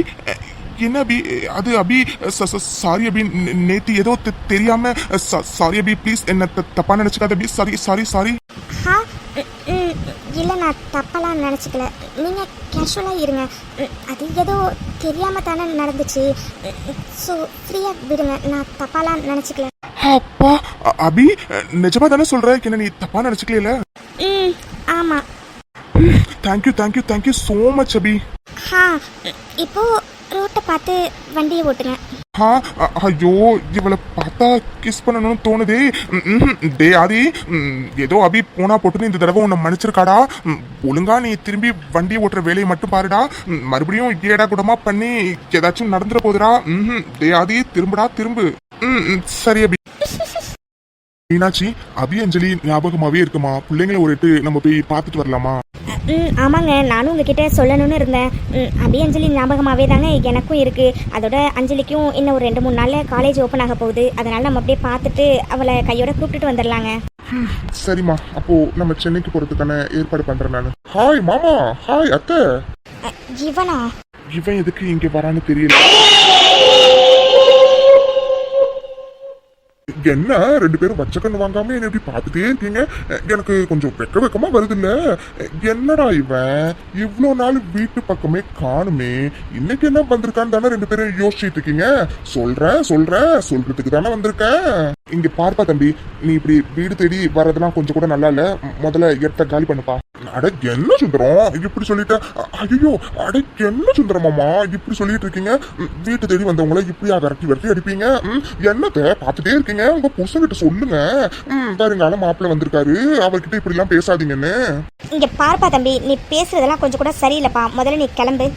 என்ன அபி? அது அபி, சாரி அபி, நேத்து ஏதோ தெரியாம. சாரி அபி, ப்ளீஸ் என்ன தப்பா நினைச்சுக்காத அபி. சாரி. இல்லை, நான் தப்பெல்லாம் நினச்சிக்கல. நீங்கள் கேஷுவலாக இருங்க. அது ஏதோ தெரியாமல் தானே நடந்துச்சு. ஸோ ஃப்ரீயாக விடுங்க. நான் தப்பாலாம் நினச்சிக்கல. அப்பா, அபி, நிஜமா தானே சொல்ற? என்ன நீ தப்பா நினைச்சுக்கல? ஆமாம். தேங்க்யூ சோ மச் அபி. இப்போ ரோட்டை பார்த்து வண்டியை ஓட்டுங்க. ஐயோ, இவளை பார்த்தா கிஸ் பண்ணணும்னு தோணுதே. டே ஆதி, ஏதோ அபி போனா போட்டுன்னு இந்த தடவை உன்னை மன்னிச்சிருக்காடா. ஒழுங்கா நீ திரும்பி வண்டியை ஓட்டுற வேலையை மட்டும் பாருடா. மறுபடியும் ஏடா கூடமா பண்ணி ஏதாச்சும் நடந்துட போதுடா. டே ஆதி, திரும்பு. சரி அபி. மீனாட்சி, அபி அஞ்சலி ஞாபகமாவே இருக்குமா? பிள்ளைங்களை ஒரு எட்டு நம்ம போய் பார்த்துட்டு வரலாமா? ஆமாங்க, நானும் உங்ககிட்ட சொல்லணும்னு இருந்தேன். அபி அஞ்சலி ஞாபகமாகவே தாங்க எனக்கும் இருக்குது. அதோட அஞ்சலிக்கும் இன்னும் ஒரு 2-3 நாளில் காலேஜ் ஓப்பன் ஆக போகுது. அதனால் நம்ம அப்படியே பார்த்துட்டு அவளை கையோட கூப்பிட்டுட்டு வந்துடலாங்க. சரிம்மா, அப்போ நம்ம சென்னைக்கு போறதுக்கான ஏற்பாடு பண்றேன் நான். ஹாய் மாமா. ஹாய் அத்தை. இவனா? இவன் எதுக்கு இங்க வரான்னு தெரியல. என்ன 2 பேரும் வச்சக்கண்ணு வாங்காம என்ன எப்படி பார்த்துட்டே இருக்கீங்க? எனக்கு கொஞ்சம் வெக்கமா வருது இல்ல? என்னடா இவன் இவ்வளோ நாள் வீட்டு பக்கமே காணுமே, இன்னைக்கு என்ன வந்திருக்கான்னு தானே 2 பேரும் யோசிச்சுட்டு இருக்கீங்க. சொல்றதுக்கு தானே வந்திருக்கேன். இங்க பார்ப்பா தம்பி, நீ இப்படி வீடு தேடி வர்றதெல்லாம் கொஞ்சம் கூட நல்லா இல்ல. முதல்ல இடத்த காலி பண்ணுப்பா. அட என்ன சுந்தரம் இப்படி சொல்லிட்ட? ஐயோ, அட என்ன சுந்தரமாமா இப்படி சொல்லிட்டு இருக்கீங்க? வீட்டு தேடி வந்தவங்களை இப்படியா விரட்டி அடிப்பீங்க? என்னத்த பார்த்துட்டே இருக்கீங்க? உங்க புருஷன்கிட்ட சொல்லுங்க. பாருங்க, மாப்பிள்ள வந்திருக்காரு, அவர்கிட்ட இப்படி எல்லாம் பேசாதீங்கன்னு. இங்க பார்ப்பா தம்பி, நீ பேசுறதெல்லாம் கொஞ்சம் கூட சரியில்லைப்பா. முதல்ல நீ கிளம்பு.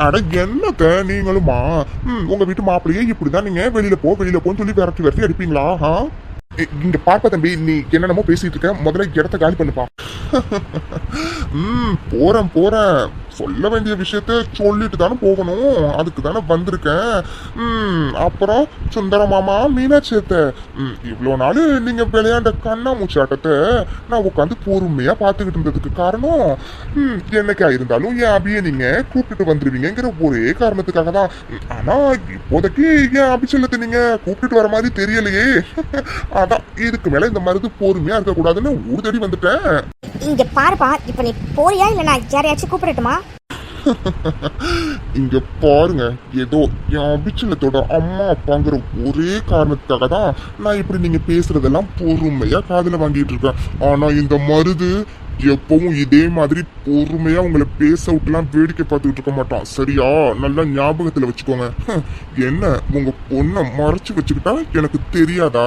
அட என்னத்த நீங்களுமா? உங்க வீட்டு மாப்பிள்ளையே இப்படிதான் நீங்க வெளியில போன்னு சொல்லி விரட்டி அடிப்பீங்களா? இங்க பார்ப்பா தம்பி, நீ என்னென்னமோ பேசிட்டு இருக்க. முதல்ல இடத்த காலி பண்ணுப்பா. போறேன். சொல்ல வேண்டிய விஷயத்த சொல்லிட்டு தானே போகணும். அதுக்கு தானே வந்திருக்கேன். அப்புறம் சுந்தர மாமா, மீனாட்சி அத்தை, இவ்வளோ நாள் நீங்க விளையாண்ட கண்ணாமூச்சி ஆட்டத்தை நான் உட்காந்து பொறுமையா பார்த்துக்கிட்டு இருந்ததுக்கு காரணம், என்னைக்கா இருந்தாலும் என் அபியை நீங்க கூப்பிட்டுட்டு வந்துருவீங்கிற ஒரே காரணத்துக்காக தான். ஆனா இப்போதைக்கு என் அபிச்சல்லத்தை நீங்க கூப்பிட்டுட்டு வர மாதிரி தெரியலையே. அதான் இதுக்கு மேல இந்த மாதிரி பொறுமையா இருக்க கூடாதுன்னு ஊர் தேடி வந்துட்டேன். இங்க பாருப்பா, இப்ப நீ போறியா இல்ல நான் யாரையாச்சும் கூப்பிடட்டுமா? இங்க பாருங்க, ஏதோ என் அபிச்சலத்தோட அம்மா அப்பாங்கிற ஒரே காரணத்துக்காக தான் நான் இப்படி நீங்க பேசுறதெல்லாம் பொறுமையா காதுல வாங்கிட்டு இருக்கேன். ஆனா இந்த மருது எப்பவும் இதே மாதிரி பொறுமையா உங்களை பேச விட்டுலாம் வேடிக்கை பார்த்துக்கிட்டு இருக்க மாட்டான். சரியா? நல்லா ஞாபகத்துல வச்சுக்கோங்க. என்ன உங்க பொண்ணை மறைச்சு வச்சுக்கிட்டா எனக்கு தெரியாதா?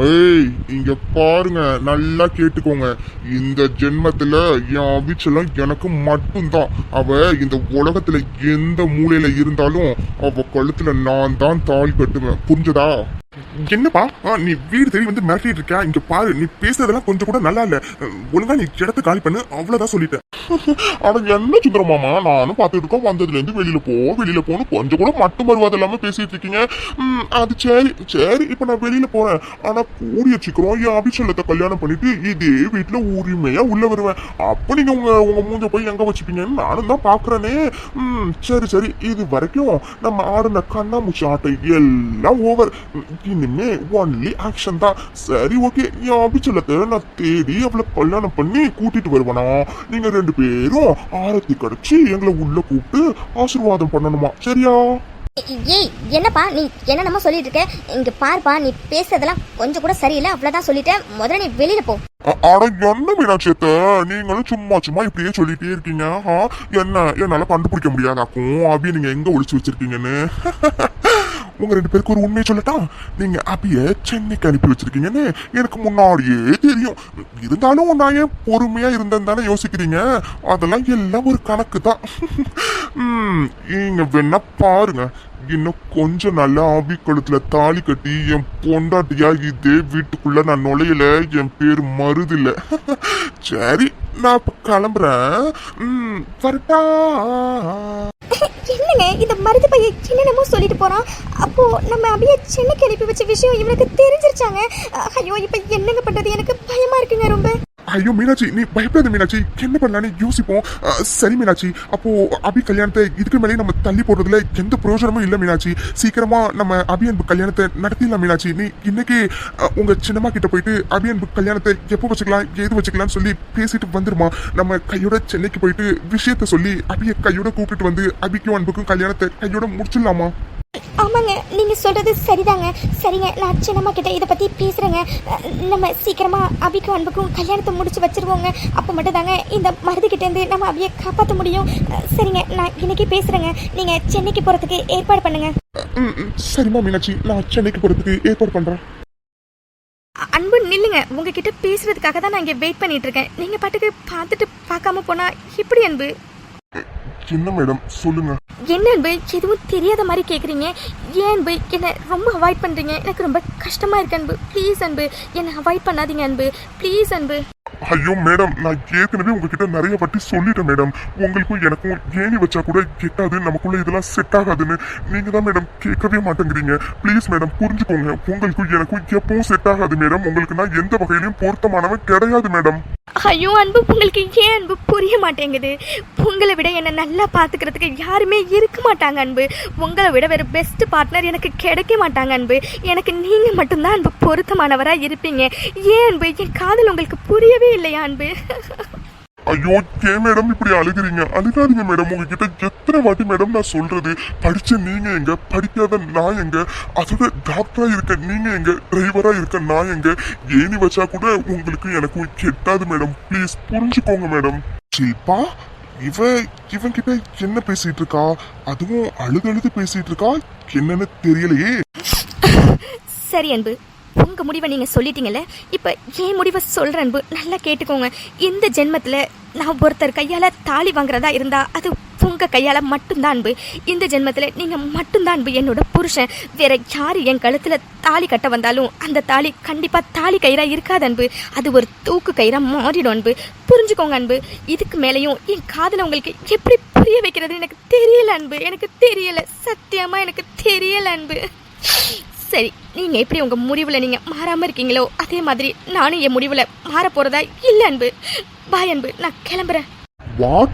ஏய், இங்க பாருங்க, நல்லா கேட்டுக்கோங்க. இந்த ஜென்மத்துல என் அபிச்சலம் எனக்கு மட்டும்தான். அவ இந்த உலகத்துல எந்த மூலையில இருந்தாலும் அவ கழுத்துல நான் தான் தாலி கட்டுவேன். புரிஞ்சதா? என்னப்பா நீ வீடு தேடி வந்து மிரட்டிட்டு இருக்க? இங்க பாரு, நீ பேசுறதெல்லாம் கொஞ்சம் கூட நல்லா இல்ல. ஒழுங்கா நீ இடத்த காலி பண்ணு, அவ்வளவுதான் சொல்லிட்டேன். ஆனா என்ன சுந்தரமாமா, நானும் பார்த்துட்டு இருக்கோம். வந்ததுல இருந்து வெளியில போன்னு கொஞ்சம் கூட மட்டும் வருவாது இல்லாம பேசிட்டு இருக்கீங்க. அது சரி, இப்ப நான் வெளியில போறேன். ஆனா கூடிய சீக்கிரம் என் அபிஷேகத்தை கல்யாணம் பண்ணிட்டு இதே வீட்டுல உரிமையா உள்ள வருவேன். அப்ப நீங்க உங்க மூஞ்ச போய் எங்க வச்சுப்பீங்கன்னு நானும் தான் பாக்குறேனே. சரி, இது வரைக்கும் நம்ம ஆடின கண்ணாமூச்சி ஆட்டை எல்லாம் ஓவர். இனிமே ஒன்லி ஆக்ஷன் தான். சரி, ஓகே, என் அபிச்சலத்தை நான் தேடி அவளை கல்யாணம் பண்ணி கூட்டிட்டு வருவேனா? நீங்க 2 பேரும் ஆரத்தி கடிச்சு எங்களை உள்ள கூப்பிட்டு ஆசீர்வாதம் பண்ணணுமா, சரியா? ஏய் என்னப்பா நீ என்னென்னமோ சொல்லிட்டு இருக்க? இங்க பாருப்பா, நீ பேசுறதெல்லாம் கொஞ்சம் கூட சரியில்லை, அவ்வளவுதான் சொல்லிட்டேன். முதல்ல நீ வெளியில போ. ஆனா என்ன மீனாட்சியத்தை நீங்களும் சும்மா இப்படியே சொல்லிட்டே இருக்கீங்க. என்னால கண்டுபிடிக்க முடியாதாக்கும் அபிய நீங்க எங்க ஒளிச்சு வச்சிருக்கீங்கன்னு. உங்க 2 பேருக்கு ஒரு உண்மையை சொல்லட்டா? நீங்க அபிய சென்னைக்கு அனுப்பி வச்சிருக்கீங்கன்னு எனக்கு முன்னாடியே தெரியும். இருந்தாலும் நான் ஏன் பொறுமையா இருந்தேன்னு தானே யோசிக்கிறீங்க. அதெல்லாம் எல்லாம் ஒரு கணக்கு தான். நீங்க வேணா பாருங்க, இன்னும் கொஞ்சம் நல்லா ஆபி கழுத்துல தாலி கட்டி என் பொண்டாட்டியா இதே வீட்டுக்குள்ள நான் நுழையில என் பேர் மருதில்ல. சரி, நான் இப்ப கிளம்புறேன். வரட்டா? என்னங்க இந்த மருது பையன் என்னென்னமோ சொல்லிட்டு போறான். அப்போ நம்ம அபிய சென்னைக்கு அனுப்பி வச்ச விஷயம் இவனுக்கு தெரிஞ்சிருச்சாங்க. ஐயோ இப்ப என்னங்க பண்றது, எனக்கு பயமா இருக்குங்க ரொம்ப. ஐயோ மீனாட்சி, நீ பயப்படாத மீனாட்சி, என்ன பண்ணலான்னு யோசிப்போம். சரி மீனாட்சி, அப்போ அபி கல்யாணத்தை இதுக்கு மேலே நம்ம தள்ளி போடுறதுல எந்த பிரயோஜனமும் இல்லை மீனாட்சி. சீக்கிரமா நம்ம அபி அன்பு கல்யாணத்தை நடத்திடலாம் மீனாட்சி. நீ இன்னைக்கு உங்க சின்னம்மா கிட்ட போயிட்டு அபி அன்பு கல்யாணத்தை எப்போ வச்சுக்கலாம், ஏது வச்சுக்கலாம்னு சொல்லி பேசிட்டு வந்துருமா. நம்ம கையோட சென்னைக்கு போயிட்டு விஷயத்த சொல்லி அபிய கையோட கூப்பிட்டு வந்து அபிக்கும் அன்புக்கும் கல்யாணத்தை கையோட முடிச்சிடலாமா? ஆமாங்க, நீங்க சொல்றது சரிதாங்க. சரிங்க, நான் சின்னம்மா கிட்ட இதை பத்தி பேசுறேங்க. நம்ம சீக்கிரமா அபிக்கும் அன்புக்கும் கல்யாணத்தை முடிச்சு வச்சிருவோங்க. அப்போ மட்டும் தாங்க இந்த மருது கிட்ட இருந்து நம்ம அபியை காப்பாற்ற முடியும். சரிங்க, நான் இன்னைக்கு பேசுறேங்க. நீங்க சென்னைக்கு போறதுக்கு ஏற்பாடு பண்ணுங்க. சரிம்மா மீனாட்சி, நான் சென்னைக்கு போறதுக்கு ஏற்பாடு பண்றேன். அன்பு நில்லுங்க, உங்ககிட்ட பேசுறதுக்காக தான் நான் இங்கே வெயிட் பண்ணிட்டு இருக்கேன். நீங்க பாட்டுக்கு பார்த்துட்டு பார்க்காம போனா எப்படி அன்பு? என்ன மேடம் சொல்லுங்க. என்ன அன்பு எதுவும் தெரியாத மாதிரி கேட்குறீங்க? ஏன் அன்பு என்ன ரொம்ப அவாய்ட் பண்ணுறீங்க? எனக்கு ரொம்ப கஷ்டமாக இருக்கு அன்பு. ப்ளீஸ் அன்பு, என்னை அவாய்ட் பண்ணாதீங்க அன்பு. ப்ளீஸ் அன்பு. ஐயோ மேடம், நான் ஏற்கனவே உங்ககிட்ட நிறைய வாட்டி சொல்லிட்டேன் மேடம். உங்களுக்கும் எனக்கும் ஏணி வச்சா கூட கெட்டாது, நமக்குள்ள இதெல்லாம் செட் ஆகாதுன்னு. நீங்க தான் மேடம் கேட்கவே மாட்டேங்கிறீங்க. ப்ளீஸ் மேடம் புரிஞ்சுக்கோங்க, உங்களுக்கும் எனக்கும் எப்பவும் செட் ஆகாது மேடம். உங்களுக்கு நான் எந்த வகையிலையும் பொருத்தமானவன் கிடையாது மேடம். ஐயோ அன்பு, உங்களுக்கு ஏன் அன்பு புரிய மாட்டேங்குது? உங்களை விட என்னை நல்லா பார்த்துக்கிறதுக்கு யாருமே இருக்க மாட்டாங்க அன்பு. உங்களை விட வேறு பெஸ்ட் பார்ட்னர் எனக்கு கிடைக்க மாட்டாங்க அன்பு. எனக்கு நீங்கள் மட்டும்தான் அன்பு பொருத்தமானவராக இருப்பீங்க. ஏன் அன்பு என் காதல் உங்களுக்கு புரியவே இல்லையா அன்பு? ஐயோ ஏன் மேடம் இப்படி அழுகிறீங்க? அழுகாதீங்க மேடம். உங்ககிட்ட எத்தனை வாட்டி மேடம் நான் சொல்றது? படிச்ச நீங்க எங்க, படிக்காத நான் எங்க, அதோட டாக்டரா இருக்க நீங்க எங்க, டிரைவரா இருக்க நான் எங்க? ஏணி வச்சா கூட உங்களுக்கு எனக்கும் கெட்டாது மேடம். ப்ளீஸ் புரிஞ்சுக்கோங்க மேடம். ஷில்பா, இவன் கிட்ட என்ன பேசிட்டு இருக்கா? அதுவும் அழுது பேசிட்டு இருக்கா, என்னன்னு தெரியலையே. சரி அன்பு, உங்க முடிவை நீங்க சொல்லிட்டீங்கல்ல, இப்ப என் முடிவை சொல்ற அன்பு. நல்லா கேட்டுக்கோங்க. இந்த ஜென்மத்துல நான் ஒருத்தர் கையால தாலி வாங்குறதா இருந்தா அது உங்க கையால மட்டும்தான் அன்பு. இந்த ஜென்மத்துல நீங்க மட்டும்தான் அன்பு என்னோட புருஷன். வேற யாரு என் கழுத்துல தாலி கட்ட வந்தாலும் அந்த தாலி கண்டிப்பா தாலி கயிறா இருக்காது அன்பு. அது ஒரு தூக்கு கயிறா மாறிடும் அன்பு. புரிஞ்சுக்கோங்க அன்பு. இதுக்கு மேலேயும் என் காதலை உங்களுக்கு எப்படி புரிய வைக்கிறது எனக்கு தெரியல அன்பு. எனக்கு தெரியல, சத்தியமா எனக்கு தெரியல அன்பு. சரி, நீங்க எப்படி உங்க முடிவுல நீங்க மாறாம இருக்கீங்களோ அதே மாதிரி நானும் என் முடிவுல மாற போறதா இல்ல அன்பு. பாய் அன்பு, நான் கிளம்புறேன். வாட்?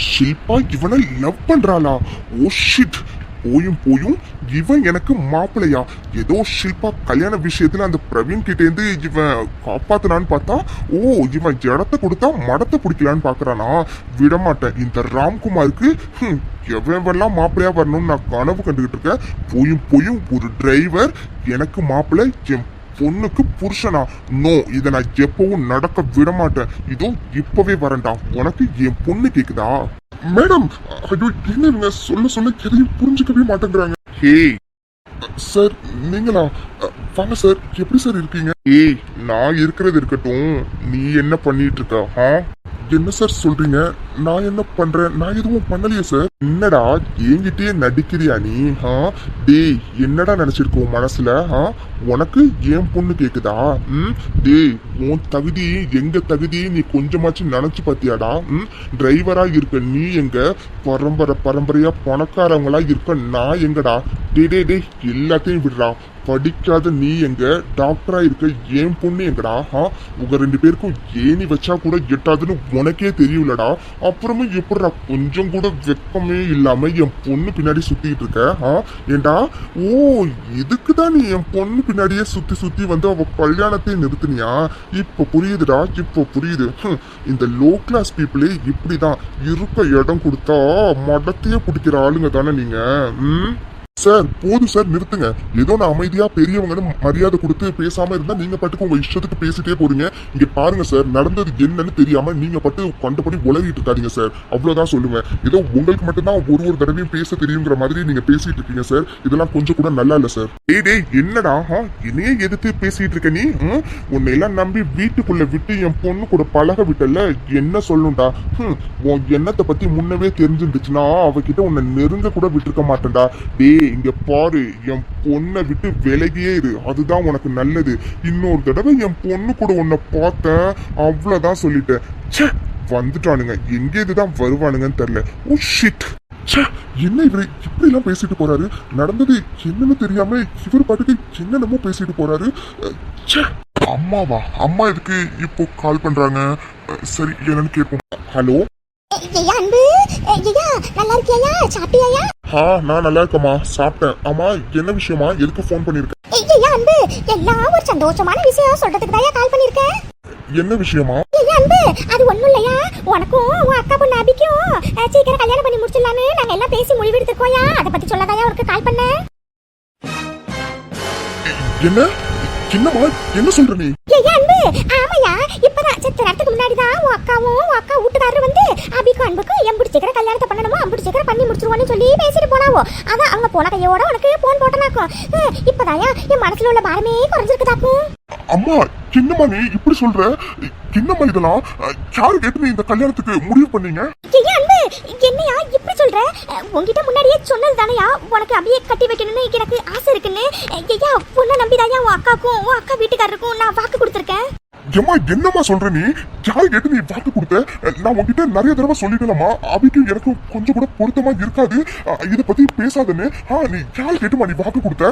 ஷில்பா இவனை லவ் பண்றாளா? Oh shit. போயும் இவன் எனக்கு மாப்பிள்ளையா? ஏதோ ஷில்பா கல்யாண விஷயத்துல அந்த பிரவீன் கிட்ட இருந்து இவன் காப்பாத்தினான்னு பார்த்தா, ஓ இவன் இடத்த கொடுத்தா மடத்தை பிடிக்கலான்னு பாக்குறானா? விடமாட்டேன். இந்த ராம்குமாருக்கு எவெல்லாம் மாப்பிள்ளையா வரணும்னு நான் கனவு கண்டுகிட்டு இருக்கேன். போயும் ஒரு டிரைவர் எனக்கு மாப்பிள்ளை, என் பொண்ணுக்கு புருஷனா? நோ, இதை நான் எப்பவும் நடக்க விட மாட்டேன். இதோ இப்பவே வரேன்டா. உனக்கு என் பொண்ணு கேக்குதா? மேடம், ஐயோ என்ன சொல்ல எதையும் புரிஞ்சுக்கவே மாட்டேங்கிறாங்க. ஹே சார், நீங்களா? வாங்க சார், எப்படி சார் இருக்கீங்க? ஏய், நான் இருக்கிறது இருக்கட்டும், நீ என்ன பண்ணிட்டு இருக்க? என்ன சார் சொல்றீங்க? நான் என்ன பண்றேன்? நான் எதுவும் பண்ணலையே சார். என்னடா என்கிட்டயே நடிக்கிறியா நீ? டேய், என்னடா நினைச்சிருக்கோம் மனசுல? உனக்கு ஏன் பொண்ணு கேக்குதா? டேய், உன் தகுதி எங்க தகுதி நீ கொஞ்சமாச்சும் நினைச்சு பாத்தியாடா? டிரைவரா இருக்க நீ எங்க, பரம்பரையா பணக்காரங்களா இருக்க நான் எங்கடா? டே எல்லாத்தையும் விடுறா. படிக்காத நீ எங்க, டாக்டரா இருக்க என் பொண்ணு எங்கடா? உங்க 2 பேருக்கும் ஏணி வச்சா கூட எட்டாதுன்னு உனக்கே தெரியலடா. அப்புறமா எப்படிடா கொஞ்சம் கூட வெக்கமே இல்லாம என் பொண்ணு பின்னாடி சுத்திட்டு இருக்க? ஏண்டா, ஓ இதுக்குதான் நீ என் பொண்ணு பின்னாடியே சுத்தி சுத்தி வந்து அவ கல்யாணத்தை நிறுத்தினியா? இப்ப புரியுதுடா, இப்ப புரியுது. இந்த லோ கிளாஸ் பீப்புளே இப்படிதான், இருக்க இடம் கொடுத்தா மடத்தையே பிடிக்கிற ஆளுங்க தானே நீங்க. சார் போதும் சார், நிறுத்துங்க. ஏதோ நான் அமைதியா பெரியவங்கன்னு மரியாதை கொடுத்து பேசாம இருந்தா நீங்க பாட்டுக்கு உங்க இஷ்டத்துக்கு பேசிட்டே போறீங்க. இங்க பாருங்க சார், நடந்தது என்னன்னு தெரியாம நீங்க பாட்டு கண்டபடி உளறிட்டு இருக்காதீங்க சார், அவ்வளவுதான் சொல்லுவேன். ஏதோ உங்களுக்கு மட்டும்தான் ஒரு தடவையும் பேச தெரியுங்கிற மாதிரி நீங்க பேசிட்டு இருக்கீங்க சார். இதெல்லாம் கொஞ்சம் கூட நல்லா இல்ல சார். டேய் என்னடா, என்னையே எதிர்த்து பேசிட்டு இருக்க நீ? உன்னை எல்லாம் நம்பி வீட்டுக்குள்ள விட்டு என் பொண்ணு கூட பழக விட்டல, என்ன சொல்லணும்டா? உன் எண்ணத்தை பத்தி முன்னவே தெரிஞ்சிருந்துச்சுன்னா அவகிட்ட உன்னை நெருங்க கூட விட்டுருக்க மாட்டேன்டா. டேய் இங்க பாரு, என் பொண்ணை விட்டு விலகியே இரு, அதுதான் உனக்கு நல்லது. இன்னொரு தடவை என் பொண்ணு கூட உன்னை பார்த்தேன், அவ்வளவுதான் சொல்லிட்டேன். ச்சே, வந்துட்டானுங்க, எங்க இதுதான் வருவானுங்கன்னு தெரியல. ஓ ஷிட், என்ன இவரு இப்படி எல்லாம் பேசிட்டு போறாரு? நடந்தது என்னன்னு தெரியாம இவர் பாட்டுக்கு என்னென்னமோ பேசிட்டு போறாரு. அம்மாவா? அம்மா எதுக்கு இப்போ கால் பண்றாங்க? சரி என்னன்னு கேட்போம். ஹலோ ஐயா அன்பு, ஐயா நல்லா இருக்கியா? சாப்பிட்டியா? நான் நல்லா இருக்கேம்மா, சாப்பிட்டேன். ஆமா என்ன விஷயமா, எதுக்கு ஃபோன் பண்ணிருக்க? ஐயா அன்பு, எல்லாம் ஒரு சந்தோஷமான விஷயம் சொல்றதுக்கு தான் கால் பண்ணிருக்கேன். என்ன விஷயமா? ஐயா அன்பு, அது ஒண்ணும் இல்லையா, உனக்கும் உன் அக்கா பொண்ணு அபிக்கும் சீக்கிரம் கல்யாணம் பண்ணி முடிச்சிடலான்னு நாங்க எல்லாம் பேசி முடிவெடுத்துக்கோயா, அதை பத்தி சொல்லதாயா உனக்கு கால் பண்ணேன். என்ன என்னம்மா, என்ன சொல்ற நீ? ஐயா அன்பு, ஆமாயா, இப்பதான் சத்து நேரத்துக்கு முன்னாடிதான் உன் அக்காவும் உன் அக்கா வீட்டுக்காரரு வந்து அபிக்கும் அன்புக்கும் எம்புடி சீக்கிரம் கல்யாணத்தை பண்ணணுமோ அம்புடி சீக்கிரம் பண்ணி முடிச்சிருவோன்னு சொல்லி பேசிட்டு போனாவோ. அதான் அவங்க போன கையோட உனக்கு போன் போட்டனாக்கும். இப்பதாயா என் மனசுல உள்ள பாரமே குறைஞ்சிருக்குதாக்கும். அம்மா என்னம்மா நீ இப்படி சொல்ற? என்னம்மா இதெல்லாம்? யாரு கேட்டு நீ இந்த கல்யாணத்துக்கு முடிவு பண்ணீங்க? ஐயா அன்பு, என்னையா இப்படி சொல்ற? உன்கிட்ட முன்னாடியே சொன்னது தானையா உனக்கு அபியை கட்டி வைக்கணும்னு எனக்கு ஆசை இருக்குன்னு. ஐயா உன்னை நம்பிதாயா உன் அக்காக்கும் உன் அக்கா வீட்டுக்காரருக்கும் நான் வாக்கு கொடுத்துருக்கேன். ஏம்மா என்னம்மா சொல்ற நீ? யாரு கேட்டு நீ வாக்கு கொடுத்த? நான் உன்கிட்ட நிறைய தடவை சொல்லிட்டேன்மா, அபிக்கு எனக்கு கொஞ்சம் கூட பொருத்தமா இருக்காது, இத பத்தி பேசாதன்னு. நீ யாரு கேட்டுமா நீ வாக்கு கொடுத்த?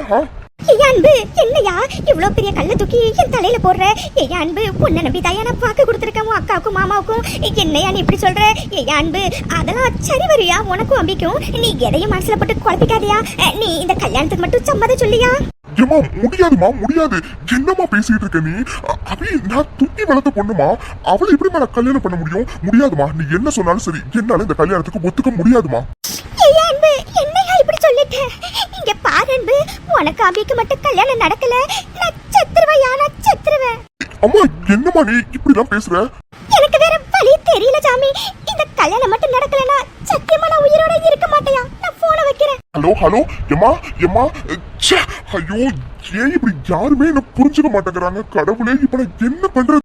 ஐயா அன்பு, என்னையா இவ்வளவு பெரிய கல்ல தூக்கி என் தலையில போடுற? ஐயா அன்பு, உன்னை நம்பி தாயா நான் வாக்கு கொடுத்துருக்கேன் உன் அக்காவுக்கும் மாமாவுக்கும். என்னையா நீ இப்படி சொல்ற? ஐயா அன்பு, அதெல்லாம் சரி வரியா உனக்கும் அபிக்கும்? நீ எதையும் மனசுல போட்டு குழப்பிக்காதியா. நீ இந்த கல்யாணத்துக்கு மட்டும் சம்மதம் சொல்லியா? ஏமா முடியாதுமா, முடியாது. என்னம்மா பேசிட்டு இருக்க நீ? அபி நான் துட்டி வளர்த்த பொண்ணுமா, அவளை எப்படி நான் கல்யாணம் பண்ண முடியும்? முடியாதுமா, நீ என்ன சொன்னாலும் சரி, என்னால இந்த கல்யாணத்துக்கு ஒத்துக்க முடியாதுமா. ஐயா அன்பு, என்னையா இப்படி சொல்லிட்டேன்? இங்க பாரு அன்பு, உனக்கு அபிக்கு மட்டும் கல்யாணம் நடக்கல, நான் செத்துருவேன், நான் செத்துருவேன். அம்மா என்னம்மா நீ இப்படி எல்லாம் பேசுற? எனக்கு வேற வழி தெரியல சாமி, இந்த கல்யாணம் மட்டும் நடக்கலனா சத்தியமா நான் உயிரோட இருக்க மாட்டேயா. நான் போனை வைக்கிறேன். ஹலோ ஹலோ, எம்மா எம்மா, ஐயோ ஏன் இப்படி யாருமே என்ன புரிஞ்சுக்க மாட்டேங்கிறாங்க? கடவுளே, இப்ப நான் என்ன பண்றது?